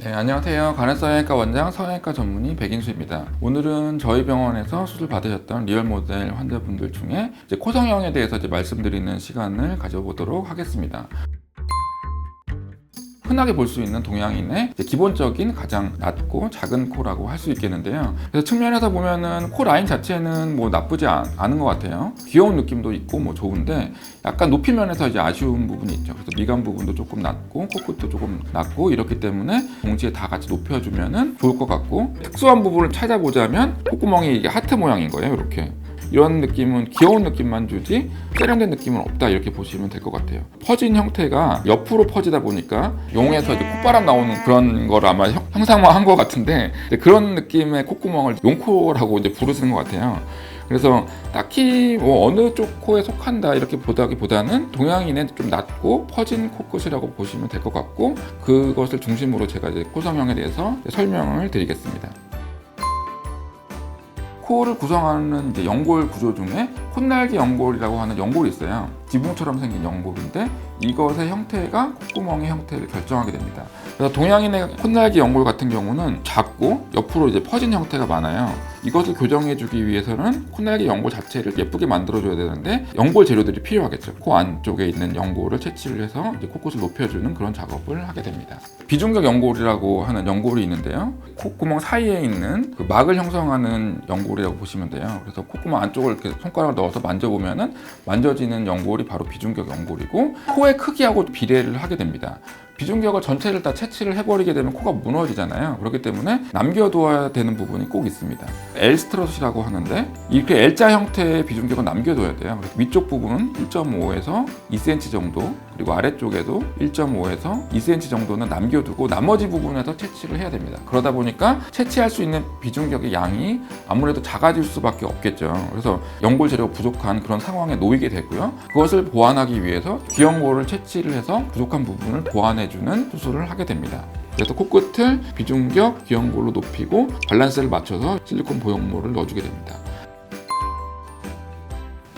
네, 안녕하세요. 간헐성형외과 원장 성형외과 전문의 백인수입니다. 오늘은 저희 병원에서 수술 받으셨던 리얼 모델 환자분들 중에 코 성형에 대해서 말씀드리는 시간을 가져보도록 하겠습니다. 흔하게 볼 수 있는 동양인의 기본적인 가장 낮고 작은 코라고 할 수 있겠는데요. 그래서 측면에서 보면은 코 라인 자체는 나쁘지 않은 것 같아요. 귀여운 느낌도 있고 좋은데 약간 높이 면에서 아쉬운 부분이 있죠. 그래서 미간 부분도 조금 낮고 코끝도 조금 낮고 이렇기 때문에 동시에 다 같이 높여주면은 좋을 것 같고, 특수한 부분을 찾아보자면 콧구멍이 이게 하트 모양인 거예요. 이렇게. 이런 느낌은 귀여운 느낌만 주지 세련된 느낌은 없다, 이렇게 보시면 될 것 같아요. 퍼진 형태가 옆으로 퍼지다 보니까 용에서 콧바람 나오는 그런 걸 아마 형상화한 것 같은데, 그런 느낌의 콧구멍을 용코라고 부르시는 것 같아요. 그래서 딱히 어느 쪽 코에 속한다 이렇게 보다기보다는 동양인의 좀 낮고 퍼진 코끝이라고 보시면 될 것 같고, 그것을 중심으로 제가 코 성형에 대해서 설명을 드리겠습니다. 코를 구성하는 연골 구조 중에 콧날개 연골이라고 하는 연골이 있어요. 지붕처럼 생긴 연골인데 이것의 형태가 콧구멍의 형태를 결정하게 됩니다. 그래서 동양인의 콧날개 연골 같은 경우는 작고 옆으로 퍼진 형태가 많아요. 이것을 교정해주기 위해서는 콧날개 연골 자체를 예쁘게 만들어줘야 되는데 연골 재료들이 필요하겠죠. 코 안쪽에 있는 연골을 채취를 해서 코끝을 높여주는 그런 작업을 하게 됩니다. 비중격 연골이라고 하는 연골이 있는데요. 콧구멍 사이에 있는 그 막을 형성하는 연골이라고 보시면 돼요. 그래서 콧구멍 안쪽을 이렇게 손가락을 넣어서 만져보면은 만져지는 연골이 바로 비중격 연골이고, 코의 크기하고 비례를 하게 됩니다. 비중격을 전체를 다 채취를 해버리게 되면 코가 무너지잖아요. 그렇기 때문에 남겨둬야 되는 부분이 꼭 있습니다. L스트럿이라고 하는데 이렇게 L자 형태의 비중격은 남겨둬야 돼요. 그래서 위쪽 부분은 1.5에서 2cm 정도, 그리고 아래쪽에도 1.5에서 2cm 정도는 남겨두고 나머지 부분에서 채취를 해야 됩니다. 그러다 보니까 채취할 수 있는 비중격의 양이 아무래도 작아질 수밖에 없겠죠. 그래서 연골 재료가 부족한 그런 상황에 놓이게 되고요. 그것을 보완하기 위해서 귀연골을 채취를 해서 부족한 부분을 보완해주는 수술을 하게 됩니다. 그래서 코끝을 비중격 귀연골로 높이고 밸런스를 맞춰서 실리콘 보형물을 넣어주게 됩니다.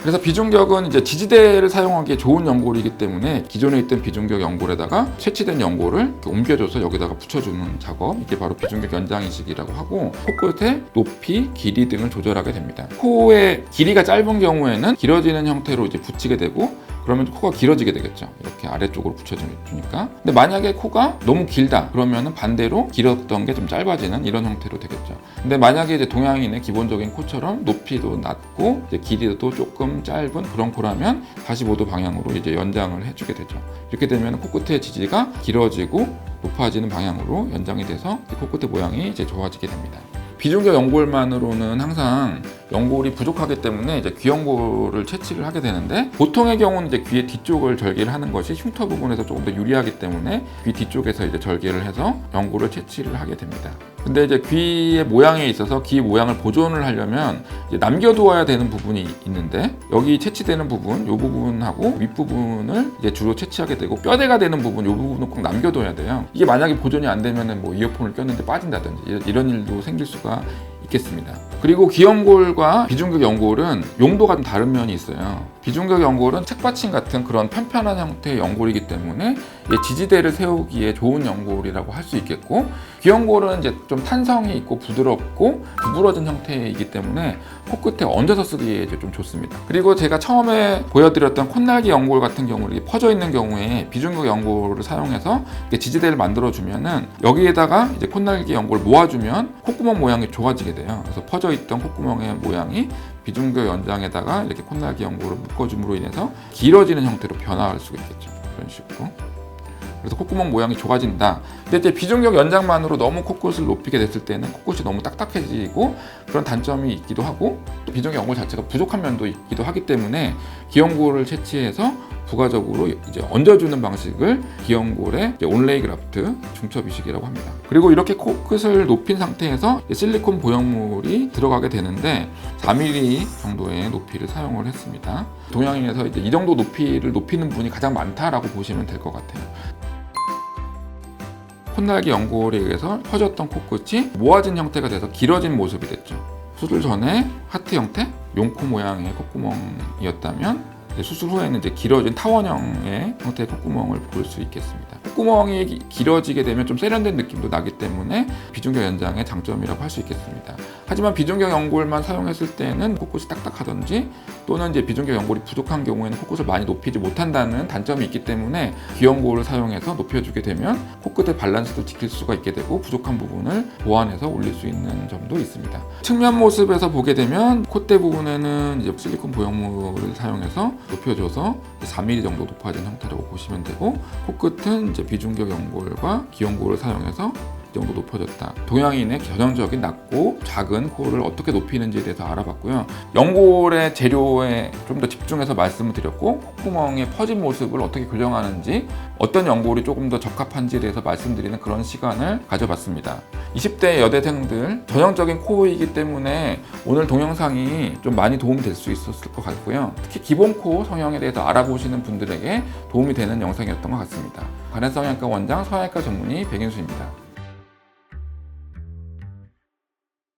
그래서 비중격은 지지대를 사용하기에 좋은 연골이기 때문에 기존에 있던 비중격 연골에다가 채취된 연골을 옮겨줘서 여기다가 붙여주는 작업, 이게 바로 비중격 연장 이식이라고 하고, 코끝의 높이, 길이 등을 조절하게 됩니다. 코의 길이가 짧은 경우에는 길어지는 형태로 붙이게 되고, 그러면 코가 길어지게 되겠죠. 이렇게 아래쪽으로 붙여주니까. 근데 만약에 코가 너무 길다 그러면 반대로 길었던 게 좀 짧아지는 이런 형태로 되겠죠. 근데 만약에 동양인의 기본적인 코처럼 높이도 낮고 길이도 조금 짧은 그런 코라면 45도 방향으로 연장을 해주게 되죠. 이렇게 되면 코끝의 지지가 길어지고 높아지는 방향으로 연장이 돼서 코끝의 모양이 좋아지게 됩니다. 비중격 연골만으로는 항상 연골이 부족하기 때문에 귀연골을 채취를 하게 되는데, 보통의 경우는 귀의 뒤쪽을 절개를 하는 것이 흉터 부분에서 조금 더 유리하기 때문에 귀 뒤쪽에서 절개를 해서 연골을 채취를 하게 됩니다. 근데 귀의 모양에 있어서 귀 모양을 보존을 하려면 남겨두어야 되는 부분이 있는데, 여기 채취되는 부분, 이 부분하고 윗부분을 주로 채취하게 되고, 뼈대가 되는 부분, 이 부분은 꼭 남겨둬야 돼요. 이게 만약에 보존이 안 되면 이어폰을 꼈는데 빠진다든지 이런 일도 생길 수가 있겠습니다. 그리고 귀연골과 비중격 연골은 용도가 좀 다른 면이 있어요. 비중격 연골은 책받침 같은 그런 편편한 형태의 연골이기 때문에 지지대를 세우기에 좋은 연골이라고 할 수 있겠고, 귀연골은 좀 탄성이 있고 부드럽고 구부러진 형태이기 때문에 코끝에 얹어서 쓰기에 좀 좋습니다. 그리고 제가 처음에 보여드렸던 콧날개 연골 같은 경우는 퍼져 있는 경우에 비중격 연골을 사용해서 지지대를 만들어주면은 여기에다가 콧날개 연골을 모아주면 콧구멍 모양이 좋아지게 돼요. 그래서 퍼져 있던 콧구멍의 모양이 비중격 연장에다가 이렇게 콧날개 연골을 묶어줌으로 인해서 길어지는 형태로 변화할 수가 있겠죠. 이런 식으로. 그래서 콧구멍 모양이 좋아진다. 근데 비중격 연장만으로 너무 코끝을 높이게 됐을 때는 코끝이 너무 딱딱해지고 그런 단점이 있기도 하고, 비중격 연골 자체가 부족한 면도 있기도 하기 때문에 귀연골을 채취해서 부가적으로 얹어주는 방식을 귀연골의 온레이 그라프트 중첩 이식이라고 합니다. 그리고 이렇게 코끝을 높인 상태에서 실리콘 보형물이 들어가게 되는데 4mm 정도의 높이를 사용을 했습니다. 동양인에서 이 정도 높이를 높이는 분이 가장 많다라고 보시면 될 것 같아요. 콧날개 연골에 의해서 퍼졌던 코끝이 모아진 형태가 돼서 길어진 모습이 됐죠. 수술 전에 하트 형태, 용코 모양의 콧구멍이었다면 수술 후에는 이제 길어진 타원형의 형태의 콧구멍을 볼 수 있겠습니다. 콧구멍이 길어지게 되면 좀 세련된 느낌도 나기 때문에 비중격 연장의 장점이라고 할 수 있겠습니다. 하지만 비중격 연골만 사용했을 때는 코끝이 딱딱하든지 또는 이제 비중격 연골이 부족한 경우에는 코끝을 많이 높이지 못한다는 단점이 있기 때문에 귀연골을 사용해서 높여주게 되면 코끝의 밸런스도 지킬 수가 있게 되고 부족한 부분을 보완해서 올릴 수 있는 점도 있습니다. 측면 모습에서 보게 되면 콧대 부분에는 이제 실리콘 보형물을 사용해서 높여줘서 4mm 정도 높아진 형태라고 보시면 되고, 코끝은 이제 비중격 연골과 귀연골을 사용해서 이 정도 높아졌다. 동양인의 전형적인 낮고 작은 코를 어떻게 높이는지에 대해서 알아봤고요. 연골의 재료에 좀 더 집중해서 말씀을 드렸고, 콧구멍의 퍼진 모습을 어떻게 교정하는지, 어떤 연골이 조금 더 적합한지에 대해서 말씀드리는 그런 시간을 가져봤습니다. 20대 여대생들 전형적인 코이기 때문에 오늘 동영상이 좀 많이 도움이 될 수 있었을 것 같고요. 특히 기본 코 성형에 대해서 알아보시는 분들에게 도움이 되는 영상이었던 것 같습니다. 간해성형외과 원장, 성형외과 전문의 백인수입니다.